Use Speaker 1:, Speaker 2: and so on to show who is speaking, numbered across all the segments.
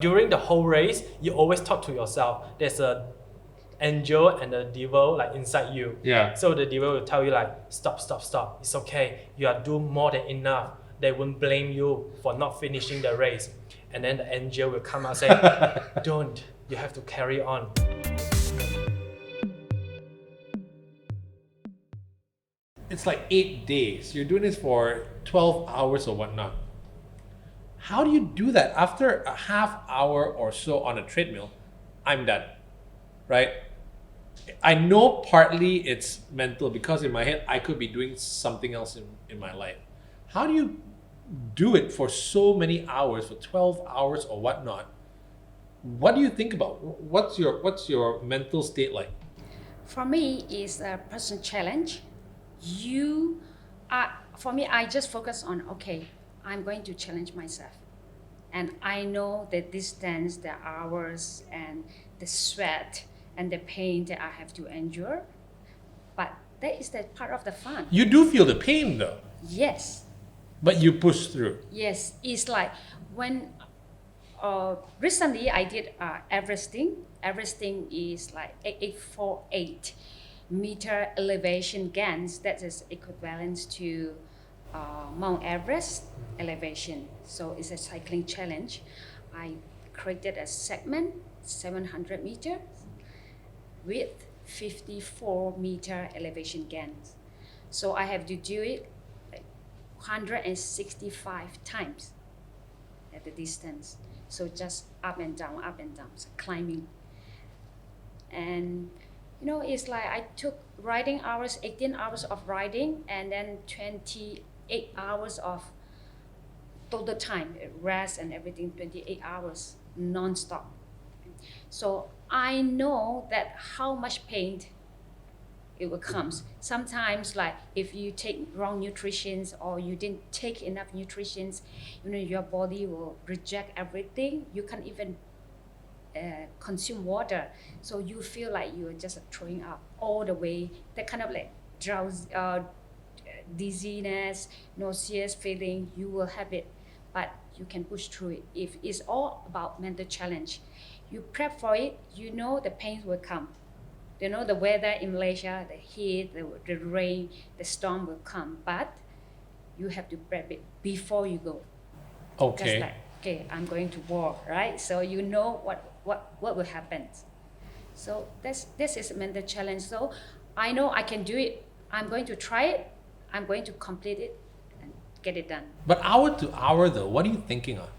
Speaker 1: During the whole race, you always talk to yourself. There's a angel and the devil like inside you.
Speaker 2: Yeah.
Speaker 1: So the devil will tell you like, stop. It's okay. You are doing more than enough. They won't blame you for not finishing the race. And then the angel will come out and say, don't. You have to carry on.
Speaker 2: It's like 8 days. You're doing this for 12 hours or whatnot. How do you do that? After a half hour or so on a treadmill, I'm done, right? I know partly it's mental because in my head, I could be doing something else in my life. How do you do it for so many hours, for 12 hours or whatnot? What do you think about? What's your mental state like?
Speaker 3: For me, it's a personal challenge. For me, I just focus on, okay, I'm going to challenge myself. And I know the distance, the hours, and the sweat, and the pain that I have to endure. But that is the part of the fun.
Speaker 2: You do feel the pain though.
Speaker 3: Yes.
Speaker 2: But you push through.
Speaker 3: Yes, it's like when recently I did Everesting. Everesting is like 8848 meter elevation gains. That is equivalent to Mount Everest elevation. So it's a cycling challenge. I created a segment, 700 meters with 54 meter elevation gains. So I have to do it 165 times at the distance. So just up and down, so climbing. And it's like I took riding hours, 18 hours of riding, and then 28 hours of total time, rest and everything, 28 hours non-stop. So I know that how much pain it will come. Sometimes, like if you take wrong nutritions or you didn't take enough nutritions, your body will reject everything. You can't even consume water, so you feel like you're just throwing up all the way. That kind of like drowsy, dizziness, nauseous feeling, you will have it, but you can push through it. If it's all about mental challenge, you prep for it. The pain will come. The weather in Malaysia, the heat, the rain, the storm will come, but you have to prep it before you go.
Speaker 2: Okay.
Speaker 3: Just like, okay, I'm going to war, right? So you know what will happen. So this is a mental challenge. So I know I can do it. I'm going to try it. I'm going to complete it and get it done.
Speaker 2: But hour to hour though, what are you thinking of?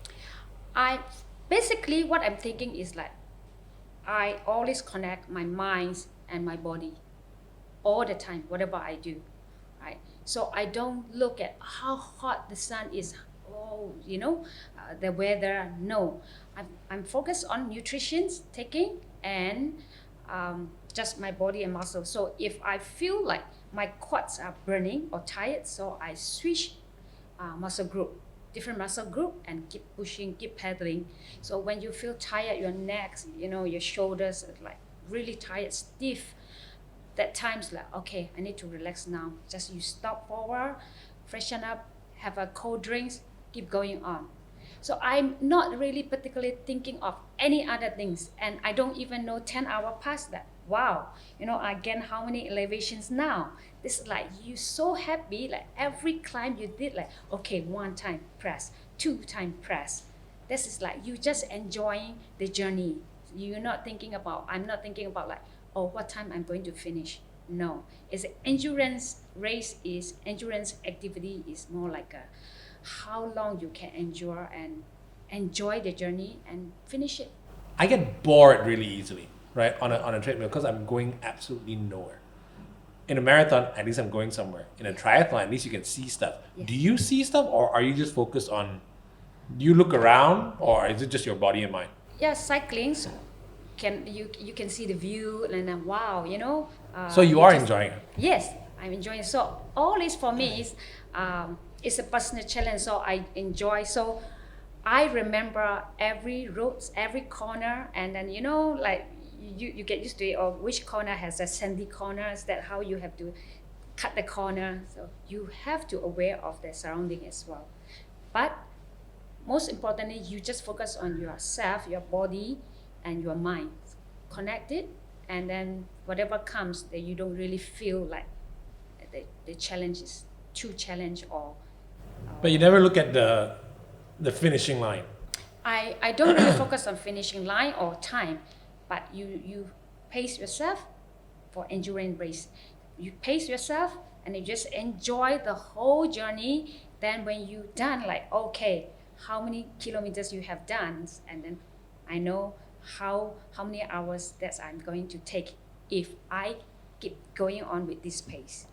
Speaker 3: Basically what I'm thinking is like, I always connect my mind and my body all the time, whatever I do, right? So I don't look at how hot the sun is, the weather. No, I'm focused on nutrition taking and just my body and muscle. So if I feel like my quads are burning or tired, so I switch different muscle group, and keep pushing, keep pedaling. So when you feel tired, your neck, your shoulders are like really tired, stiff, that time's like, okay, I need to relax now. Just you stop for a while, freshen up, have a cold drinks, keep going on. So I'm not really particularly thinking of any other things, and I don't even know 10 hours past that. Wow, I gain how many elevations now? This is like, you so happy, like every climb you did, like, okay, 1 time press, 2 time press. This is like, you just enjoying the journey. I'm not thinking about like, oh, what time I'm going to finish. No, it's an endurance race, is endurance activity, is more like how long you can endure and enjoy the journey and finish it.
Speaker 2: I get bored really easily, right, on a treadmill because I'm going absolutely nowhere. In a marathon, at least I'm going somewhere. In a triathlon, at least you can see stuff.
Speaker 3: Yes.
Speaker 2: Do you see stuff, or are you just focused on, do you look around, or is it just your body and mind?
Speaker 3: Yeah, cycling, you can see the view, and then wow,
Speaker 2: So you are enjoying it?
Speaker 3: Yes, I'm enjoying it. So all this for me is it's a personal challenge, so I enjoy. So I remember every route, every corner, and then like you get used to it, or which corner has a sandy corners, that how you have to cut the corner. So you have to aware of the surrounding as well. But most importantly, you just focus on yourself, your body, and your mind. Connect it, and then whatever comes, that you don't really feel like the challenge is too challenge or.
Speaker 2: But you never look at the finishing line.
Speaker 3: I don't really focus on finishing line or time, but you pace yourself for endurance race. You pace yourself and you just enjoy the whole journey. Then when you're done, like, okay, how many kilometers you have done, and then I know how many hours that I'm going to take if I keep going on with this pace.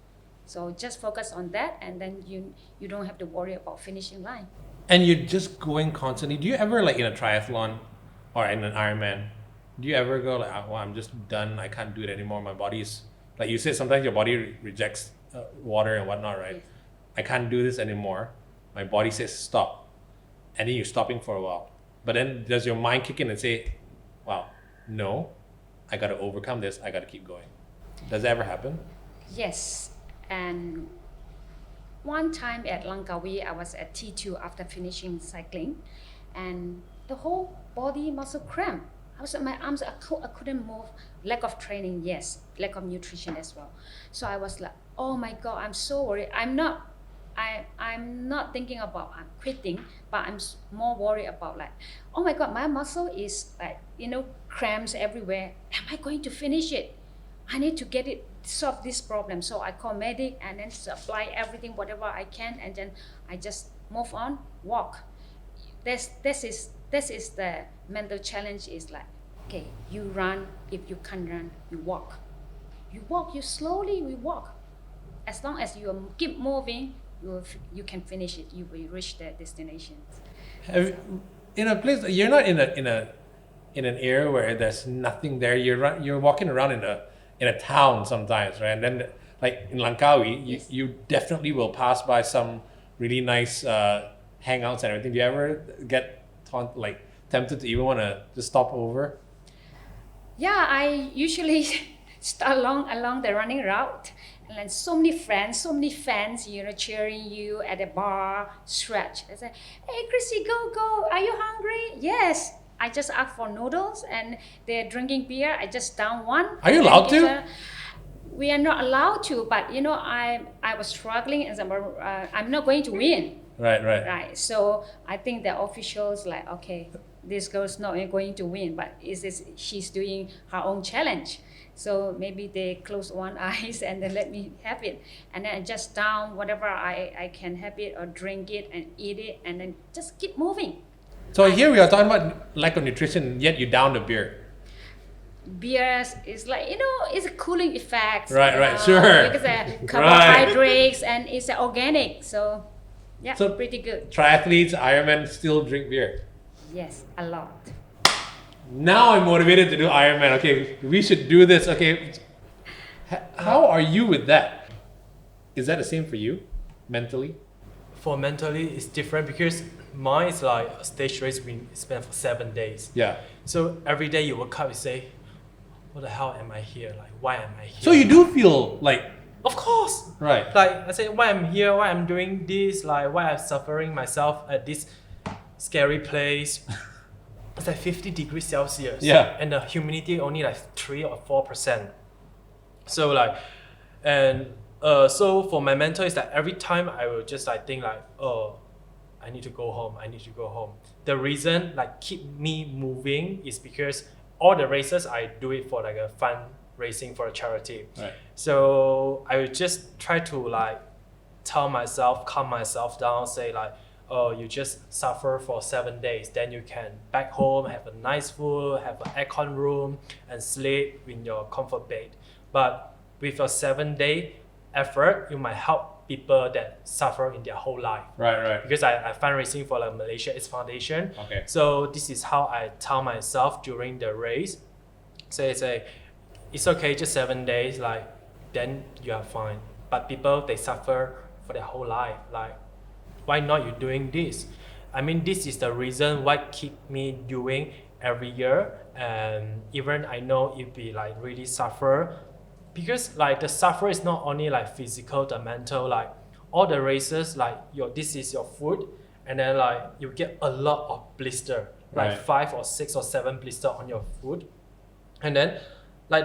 Speaker 3: So just focus on that, and then you don't have to worry about finishing line.
Speaker 2: And you're just going constantly. Do you ever, like in a triathlon or in an Ironman, do you ever go like, oh, well, I'm just done, I can't do it anymore, my body's, like you said, sometimes your body rejects water and whatnot, right?
Speaker 3: Yes.
Speaker 2: I can't do this anymore. My body says stop. And then you're stopping for a while. But then does your mind kick in and say, wow, no, I got to overcome this, I got to keep going? Does that ever happen?
Speaker 3: Yes, and one time at Langkawi, I was at T2 after finishing cycling, and the whole body muscle cramp. I was my arms, I couldn't move. Lack of training, yes. Lack of nutrition as well. So I was like, oh my God, I'm so worried. I'm not thinking about I'm quitting, but I'm more worried about like, oh my God, my muscle is like, cramps everywhere. Am I going to finish it? I need to get it, solve this problem. So I call medic and then supply everything, whatever I can, and then I just move on, walk. This is the mental challenge. Is like, okay, you run. If you can't run, you walk. You walk. You slowly. We walk. As long as you keep moving, you can finish it. You will reach the destination.
Speaker 2: In a place, you're not in an area where there's nothing there. You're walking around in a town sometimes, right? And then, like in Langkawi,
Speaker 3: Yes.
Speaker 2: you definitely will pass by some really nice hangouts and everything. Do you ever get tempted to even want to just stop over?
Speaker 3: Yeah, I usually start along the running route, and then so many friends, so many fans, cheering you at the bar, stretch. They say, "Hey, Chrissy, go! Are you hungry?" Yes. I just ask for noodles, and they're drinking beer. I just down one.
Speaker 2: Are you allowed to?
Speaker 3: We are not allowed to, but I was struggling, and I'm not going to win. Right. So I think the officials like, okay, this girl's not going to win, but she's doing her own challenge. So maybe they close one eyes and then let me have it, and then I just down whatever I can have it or drink it and eat it, and then just keep moving.
Speaker 2: So here we are talking about lack of nutrition, yet you down the beer.
Speaker 3: Beer is like, it's a cooling effect.
Speaker 2: Right, sure.
Speaker 3: Because carbohydrates and it's organic, so yeah,
Speaker 2: So-
Speaker 3: pretty good.
Speaker 2: Triathletes, Ironman still drink beer.
Speaker 3: Yes, a lot.
Speaker 2: Now I'm motivated to do Ironman. Okay, we should do this. Okay, how are you with that? Is that the same for you, mentally?
Speaker 1: For mentally, it's different because mine is like a stage race we spend for 7 days.
Speaker 2: Yeah.
Speaker 1: So every day you wake up, you say, what the hell am I here? Like, why am I here?
Speaker 2: So you do feel like,
Speaker 1: Of course.
Speaker 2: right?
Speaker 1: Like, I say, why I'm here, why I'm doing this, like, why I'm suffering myself at this scary place. It's like 50 degrees Celsius.
Speaker 2: Yeah.
Speaker 1: And the humidity only like 3 or 4%. So like, and so for my mental, it's like every time I will just like think like, oh, I need to go home. The reason like keep me moving is because all the races I do it for like a fun racing for a charity.
Speaker 2: Right.
Speaker 1: So I would just try to like tell myself, calm myself down, say like, oh, you just suffer for 7 days, then you can back home, have a nice food, have an aircon room, and sleep in your comfort bed. But with a 7-day effort, you might help people that suffer in their whole life.
Speaker 2: Right.
Speaker 1: Because I fundraising for like Malaysia It's Foundation.
Speaker 2: Okay.
Speaker 1: So this is how I tell myself during the race. So it's okay, just 7 days, like then you are fine. But people, they suffer for their whole life. Like, why not you doing this? I mean, this is the reason why keep me doing every year. And even I know it be like really suffer, because like the suffer is not only like physical, the mental, like all the races, like this is your food, and then like you get a lot of blister, like
Speaker 2: Right.
Speaker 1: 5 or 6 or 7 blister on your foot. And then like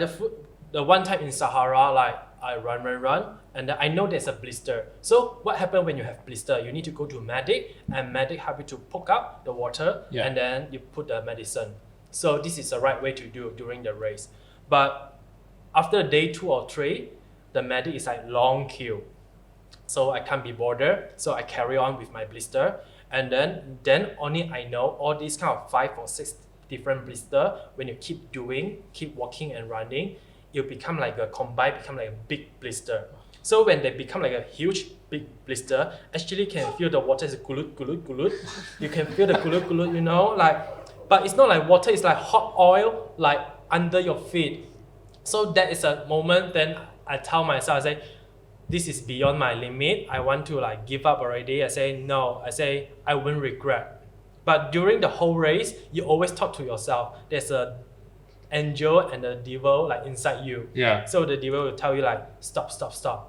Speaker 1: the one time in Sahara, like I run, and then I know there's a blister. So what happens when you have blister? You need to go to medic, and medic help you to poke out the water,
Speaker 2: Yeah.
Speaker 1: and then you put the medicine. So this is the right way to do during the race. But after day 2 or 3, the medic is like long queue. So I can't be bothered. So I carry on with my blister. And then only I know all these kind of 5 or 6 different blister, when you keep walking and running, it become like a combined, become like a big blister. So when they become like a huge big blister, actually can feel the water is gulut. You can feel the gulut, you know, like, but it's not like water, it's like hot oil, like under your feet. So that is a moment then I tell myself, I say, this is beyond my limit. I want to like give up already. I say, no, I won't regret. But during the whole race, you always talk to yourself. There's a angel and the devil like inside you.
Speaker 2: Yeah.
Speaker 1: So the devil will tell you like, stop.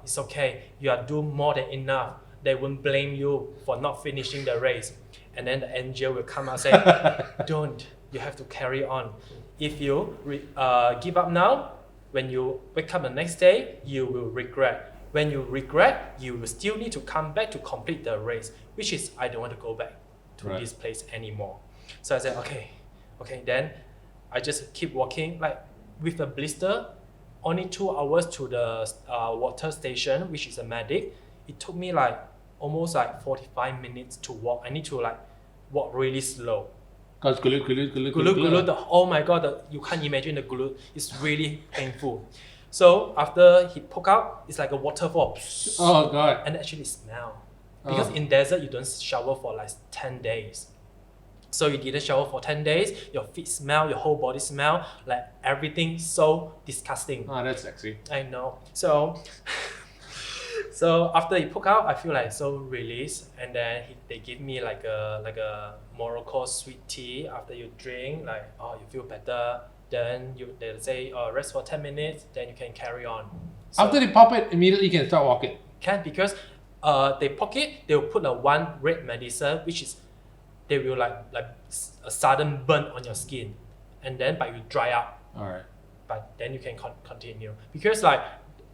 Speaker 1: It's okay. You are doing more than enough. They won't blame you for not finishing the race. And then the angel will come out and say, don't. You have to carry on. If you give up now, when you wake up the next day, you will regret. When you regret, you will still need to come back to complete the race, which is I don't want to go back to
Speaker 2: Right.
Speaker 1: this place anymore. So I said, okay, then I just keep walking. Like with a blister, only 2 hours to the water station, which is a medic. It took me like almost like 45 minutes to walk. I need to like walk really slow.
Speaker 2: Because gulut.
Speaker 1: Gulut, oh my god, you can't imagine the gulut. It's really painful. So after he poke out, it's like a waterfall.
Speaker 2: Oh god.
Speaker 1: And actually smell. Because
Speaker 2: Oh.
Speaker 1: in desert, you don't shower for like 10 days. So you didn't shower for 10 days, your feet smell, your whole body smell, like everything so disgusting.
Speaker 2: Oh, that's sexy.
Speaker 1: I know. So after he poke out, I feel like so released, and then they give me like a Morocco sweet tea after you drink, like oh you feel better. Then they'll say rest for 10 minutes, then you can carry on. So
Speaker 2: After they pop it, immediately you can start walking.
Speaker 1: can because they poke it, they'll put a one red medicine, which is they will like a sudden burn on your skin, and then but you dry up.
Speaker 2: Alright.
Speaker 1: But then you can continue because like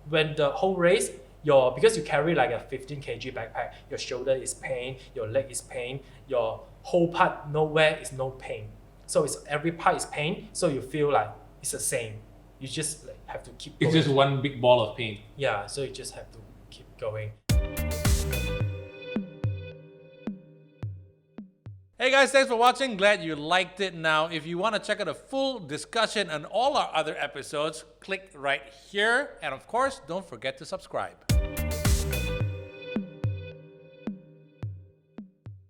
Speaker 1: when the whole race because you carry like a 15 kg backpack, your shoulder is pain, your leg is pain, your whole part nowhere is no pain, so it's every part is pain, so you feel like it's the same, you just like, have to keep going.
Speaker 2: It's just one big ball of pain.
Speaker 1: Yeah, so you just have to keep going.
Speaker 2: Hey guys, thanks for watching. Glad you liked it. Now, if you want to check out a full discussion on all our other episodes, click right here. And of course, don't forget to subscribe.